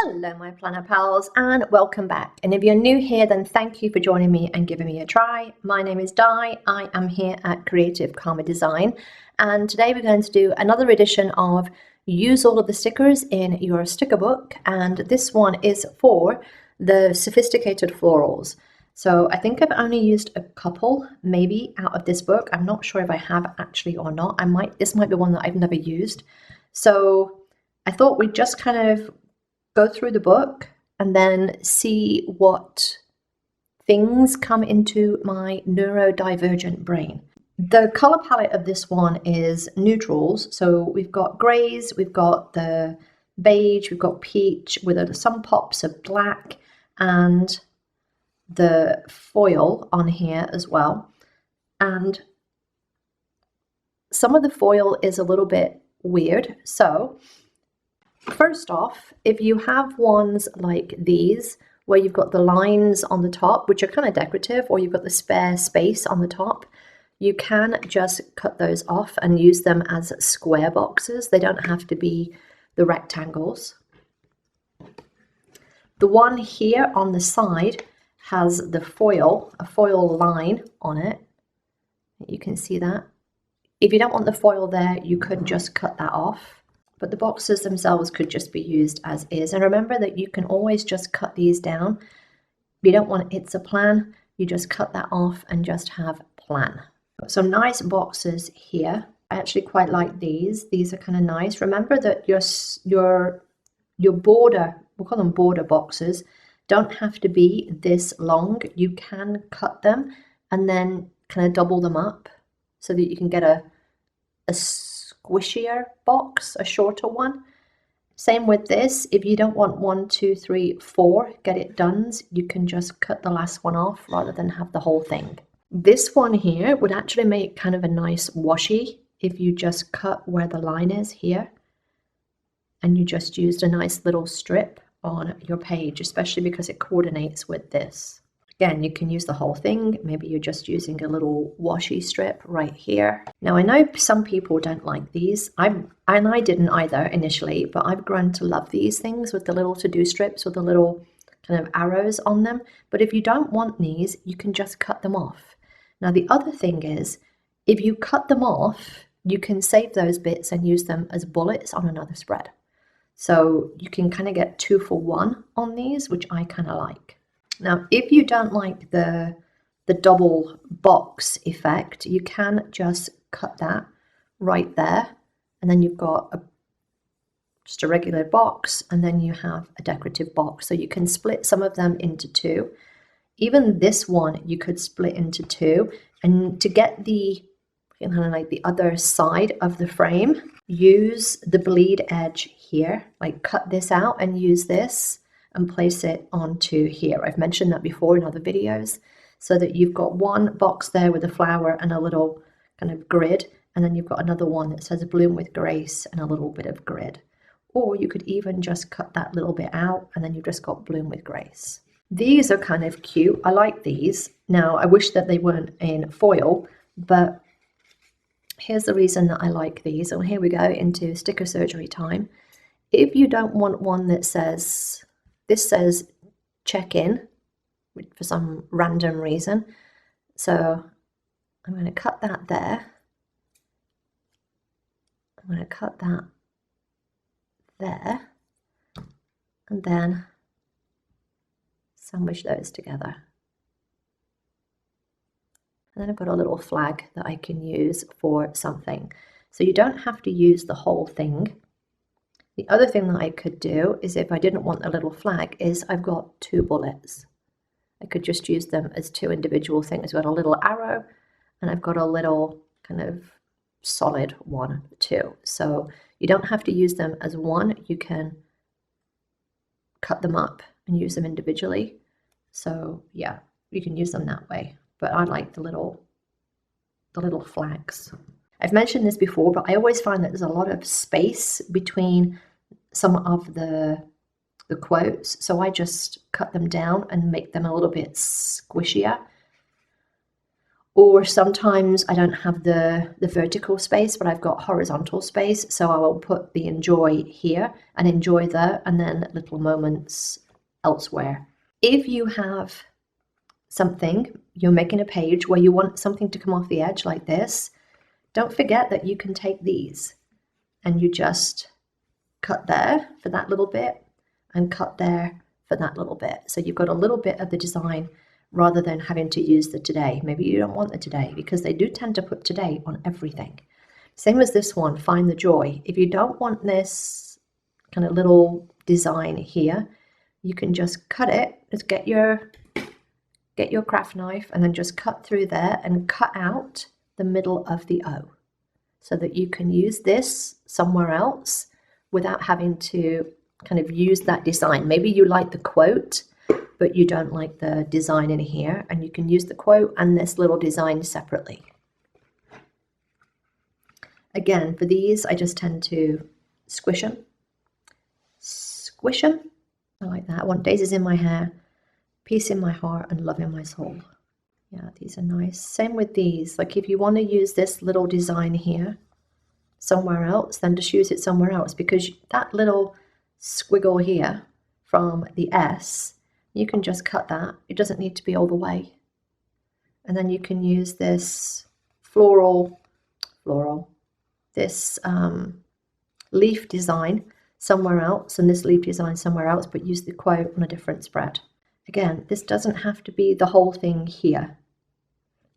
Hello my planner pals and welcome back, and if you're new here then thank you for joining me and giving me a try. My name is Di, I am here at Creative Karma Design, and today we're going to do another edition of Use All of the Stickers in Your Sticker Book, and this one is for the Sophisticated Florals. So I think I've only used a couple maybe out of this book. I'm not sure if I have actually or not. This might be one that I've never used. So I thought we'd just kind of go through the book and then see what things come into my neurodivergent brain. The color palette of this one is neutrals. So we've got grays, we've got the beige, we've got peach with some pops of black and the foil on here as well. And some of the foil is a little bit weird. So first off, if you have ones like these, where you've got the lines on the top, which are kind of decorative, or you've got the spare space on the top, you can just cut those off and use them as square boxes. They don't have to be the rectangles. The one here on the side has the foil, a foil line on it. You can see that. If you don't want the foil there, you could just cut that off. But the boxes themselves could just be used as is. And remember that you can always just cut these down. If you don't want it's a plan, you just cut that off and just have plan. Some nice boxes here. I actually quite like these. These are kind of nice. Remember that your border, we'll call them border boxes, don't have to be this long. You can cut them and then kind of double them up so that you can get a squishier box, a shorter one. Same with this. If you don't want 1, 2, 3, 4 get it done, you can just cut the last one off rather than have the whole thing. This one here would actually make kind of a nice washi if you just cut where the line is here and you just used a nice little strip on your page, especially because it coordinates with this. Again, you can use the whole thing. Maybe you're just using a little washi strip right here. Now, I know some people don't like these. I didn't either initially, but I've grown to love these things with the little to-do strips with the little kind of arrows on them. But if you don't want these, you can just cut them off. Now, the other thing is, if you cut them off, you can save those bits and use them as bullets on another spread. So you can kind of get 2 for 1 on these, which I kind of like. Now, if you don't like the double box effect, you can just cut that right there. And then you've got just a regular box, and then you have a decorative box. So you can split some of them into 2. Even this one, you could split into 2. And to get the kind of like the other side of the frame, use the bleed edge here, like cut this out and use this and place it onto here. I've mentioned that before in other videos, so that you've got one box there with a flower and a little kind of grid, and then you've got another one that says bloom with grace and a little bit of grid. Or you could even just cut that little bit out and then you've just got bloom with grace. These are kind of cute. I like these. Now, I wish that they weren't in foil, but here's the reason that I like these. And here we go into sticker surgery time. If you don't want one that says, this says check in for some random reason. So I'm going to cut that there. I'm going to cut that there. And then sandwich those together. And then I've got a little flag that I can use for something. So you don't have to use the whole thing. The other thing that I could do is, if I didn't want a little flag, is I've got 2 bullets. I could just use them as 2 individual things. I've got a little arrow and I've got a little kind of solid one too. So you don't have to use them as one. You can cut them up and use them individually. So yeah, you can use them that way. But I like the little flags. I've mentioned this before, but I always find that there's a lot of space between some of the quotes. So I just cut them down and make them a little bit squishier. Or sometimes I don't have the vertical space, but I've got horizontal space. So I will put the enjoy here and enjoy there, and then little moments elsewhere. If you have something, you're making a page where you want something to come off the edge like this, don't forget that you can take these and you just cut there for that little bit and cut there for that little bit. So you've got a little bit of the design rather than having to use the today. Maybe you don't want the today because they do tend to put today on everything. Same as this one, find the joy. If you don't want this kind of little design here, you can just cut it. Just get your craft knife and then just cut through there and cut out the middle of the O so that you can use this somewhere else without having to kind of use that design. Maybe you like the quote, but you don't like the design in here, and you can use the quote and this little design separately. Again, for these, I just tend to squish them. Squish them. I like that. I want daisies in my hair, peace in my heart, and love in my soul. Yeah, these are nice. Same with these. Like if you want to use this little design here somewhere else, then just use it somewhere else, because that little squiggle here from the S, you can just cut that. It doesn't need to be all the way. And then you can use this this leaf design somewhere else and this leaf design somewhere else, but use the quote on a different spread. Again, this doesn't have to be the whole thing here.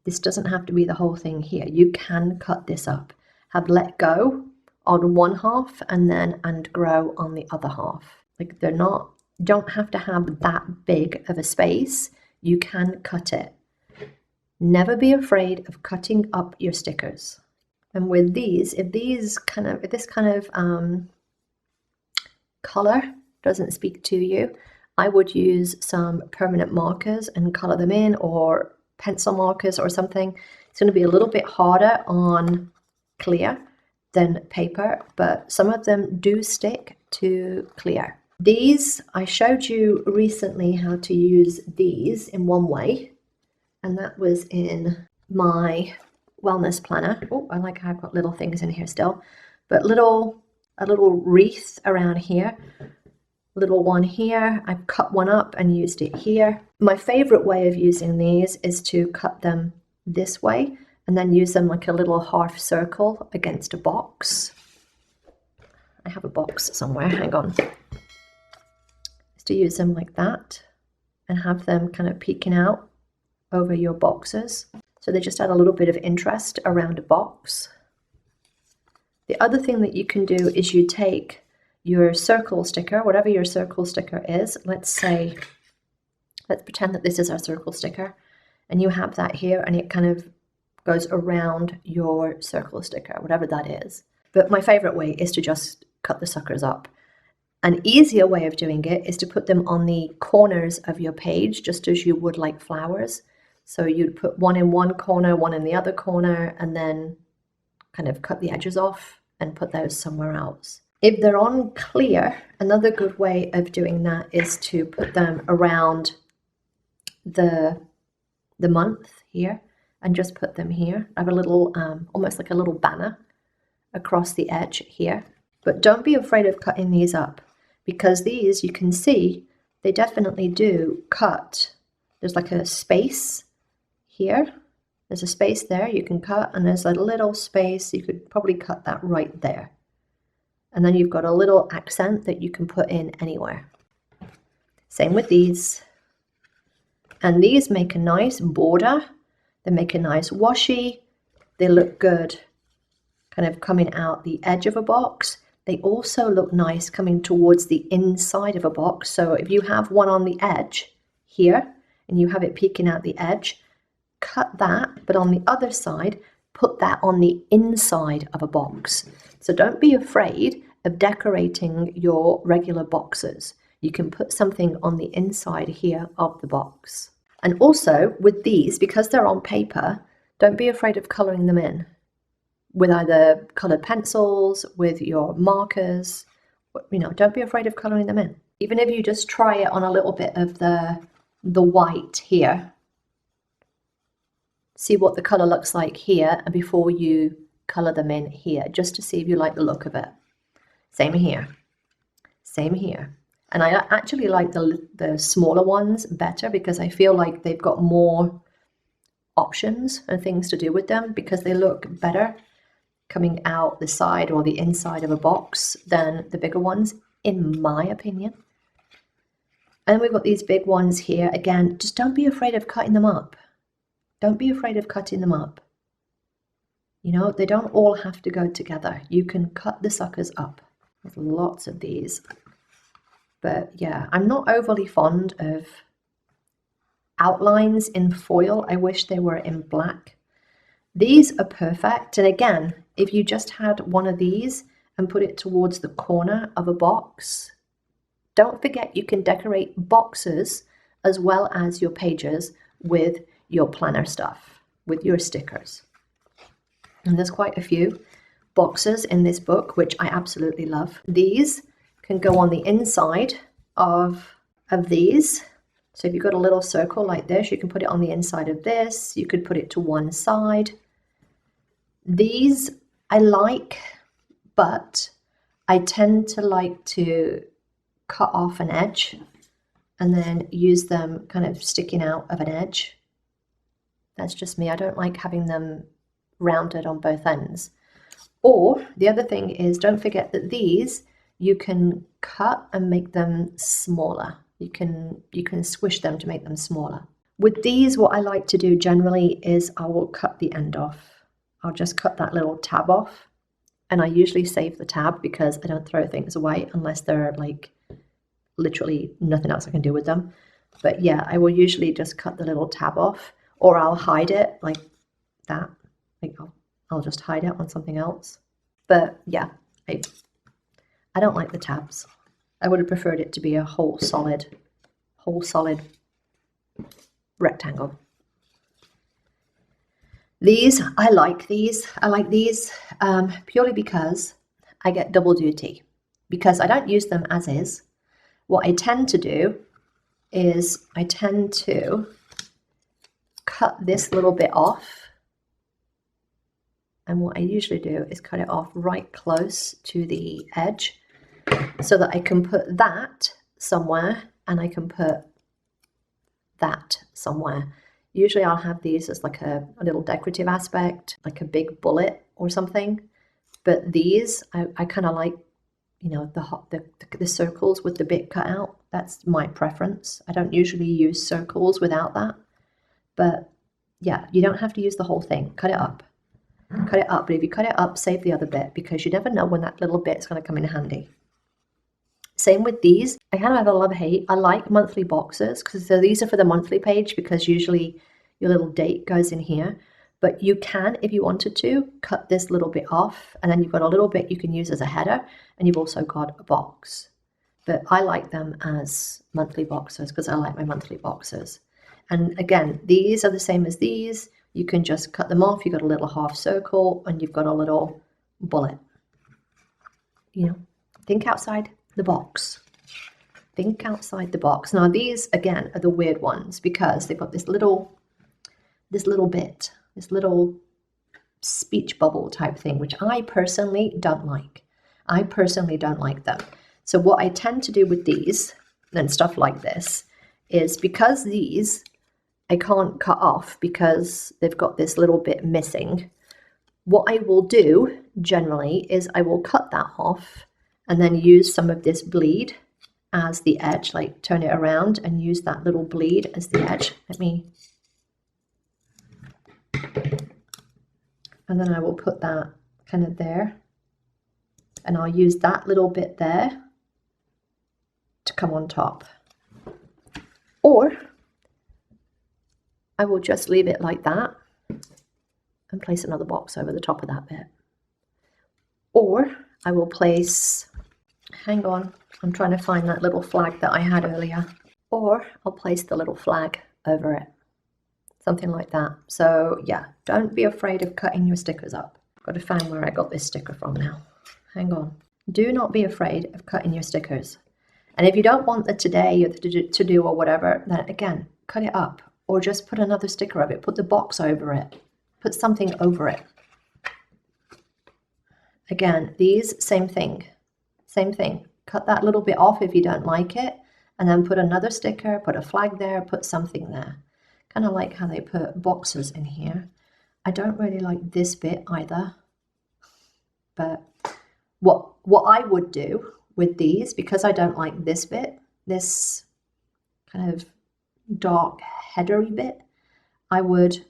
This doesn't have to be the whole thing here. You can cut this up. Have let go on one half and grow on the other half. Like they're not, don't have to have that big of a space. You can cut it. Never be afraid of cutting up your stickers. And with these, if this kind of color doesn't speak to you, I would use some permanent markers and color them in, or pencil markers or something. It's going to be a little bit harder on clear than paper, but some of them do stick to clear. These, I showed you recently how to use these in one way, and that was in my wellness planner. Oh, I like how I've got little things in here still, but a little wreath around here, little one here. I've cut one up and used it here. My favorite way of using these is to cut them this way and then use them like a little half circle against a box. I have a box somewhere, hang on. Is to use them like that and have them kind of peeking out over your boxes. So they just add a little bit of interest around a box. The other thing that you can do is you take your circle sticker, whatever your circle sticker is, let's pretend that this is our circle sticker, and you have that here and it kind of goes around your circle sticker, whatever that is. But my favorite way is to just cut the suckers up. An easier way of doing it is to put them on the corners of your page, just as you would like flowers. So you'd put one in one corner, one in the other corner, and then kind of cut the edges off and put those somewhere else. If they're on clear, another good way of doing that is to put them around the month here and just put them here. I have a little, almost like a little banner across the edge here. But don't be afraid of cutting these up, because these, you can see, they definitely do cut. There's like a space here. There's a space there you can cut, and there's a little space, you could probably cut that right there. And then you've got a little accent that you can put in anywhere. Same with these. And these make a nice border. They make a nice washi. They look good kind of coming out the edge of a box. They also look nice coming towards the inside of a box. So if you have one on the edge here and you have it peeking out the edge, cut that, but on the other side, put that on the inside of a box. So don't be afraid of decorating your regular boxes. You can put something on the inside here of the box. And also with these, because they're on paper, don't be afraid of coloring them in with either colored pencils, with your markers. You know, don't be afraid of coloring them in. Even if you just try it on a little bit of the white here. see what the color looks like here and before you color them in here, just to see if you like the look of it. Same here. Same here. And I actually like the smaller ones better because I feel like they've got more options and things to do with them because they look better coming out the side or the inside of a box than the bigger ones, in my opinion. And we've got these big ones here. Again, just don't be afraid of cutting them up. Don't be afraid of cutting them up. You know, they don't all have to go together. You can cut the suckers up. There's lots of these. But yeah, I'm not overly fond of outlines in foil. I wish they were in black. These are perfect. And again, if you just had one of these and put it towards the corner of a box, don't forget you can decorate boxes as well as your pages with your planner stuff, with your stickers. And there's quite a few boxes in this book, which I absolutely love. These can go on the inside of these. So if you've got a little circle like this, you can put it on the inside of this. You could put it to one side. These I like, but I tend to like to cut off an edge and then use them kind of sticking out of an edge. That's just me. I don't like having them rounded on both ends. Or the other thing is, don't forget that these you can cut and make them smaller. You can squish them to make them smaller. With these, what I like to do generally is I will cut the end off. I'll just cut that little tab off, and I usually save the tab because I don't throw things away unless they're like literally nothing else I can do with them. But yeah, I will usually just cut the little tab off, or I'll hide it like that. Like I'll just hide it on something else. But yeah, I don't like the tabs. I would have preferred it to be a whole solid rectangle. These, I like these purely because I get double duty, because I don't use them as is. What I tend to do is I tend to cut this little bit off. And what I usually do is cut it off right close to the edge so that I can put that somewhere and I can put that somewhere. Usually I'll have these as like a little decorative aspect, like a big bullet or something. But these, I kind of like, you know, the circles with the bit cut out. That's my preference. I don't usually use circles without that. But yeah, you don't have to use the whole thing. Cut it up. Cut it up, but if you cut it up, save the other bit, because you never know when that little bit is going to come in handy. Same with these. I kind of have a love-hate. I like monthly boxes, because so these are for the monthly page, because usually your little date goes in here. But you can, if you wanted to, cut this little bit off, and then you've got a little bit you can use as a header, and you've also got a box. But I like them as monthly boxes, because I like my monthly boxes. And again, these are the same as these. You can just cut them off. You've got a little half circle and you've got a little bullet. You know, think outside the box. Think outside the box. Now these, again, are the weird ones because they've got this little bit, this little speech bubble type thing, which I personally don't like. I personally don't like them. So what I tend to do with these and stuff like this is, because these I can't cut off because they've got this little bit missing, what I will do generally is I will cut that off and then use some of this bleed as the edge, like turn it around and use that little bleed as the edge. And then I will put that kind of there, and I'll use that little bit there to come on top. Or I will just leave it like that and place another box over the top of that bit. Or I will place, hang on, I'm trying to find that little flag that I had earlier. Or I'll place the little flag over it. Something like that. So yeah, don't be afraid of cutting your stickers up. I've got to find where I got this sticker from now. Hang on. Do not be afraid of cutting your stickers. And if you don't want the today or the to do or whatever, then again, cut it up. or just put another sticker over it, put the box over it, put something over it. Again, these, same thing, cut that little bit off if you don't like it, and then put another sticker, put a flag there, put something there. Kind of like how they put boxes in here. I don't really like this bit either, but what I would do with these, because I don't like this bit, this kind of dark headery bit, I would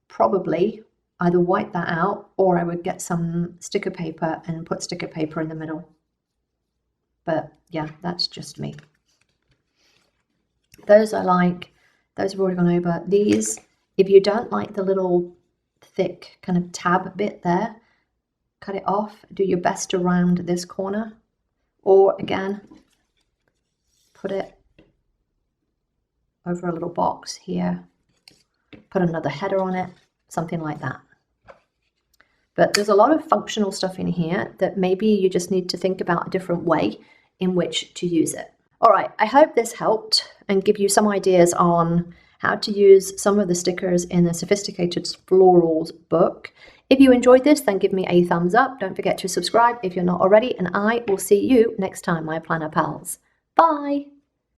probably either wipe that out, or I would get some sticker paper and put sticker paper in the middle. But yeah, that's just me. Those I like, those have already gone over. These, if you don't like the little thick kind of tab bit there, cut it off, do your best around this corner, or again, put it over a little box here, put another header on it, something like that. But there's a lot of functional stuff in here that maybe you just need to think about a different way in which to use it. All right, I hope this helped and give you some ideas on how to use some of the stickers in the Sophisticated Florals book. If you enjoyed this, then give me a thumbs up. Don't forget to subscribe if you're not already, and I will see you next time, my planner pals. Bye!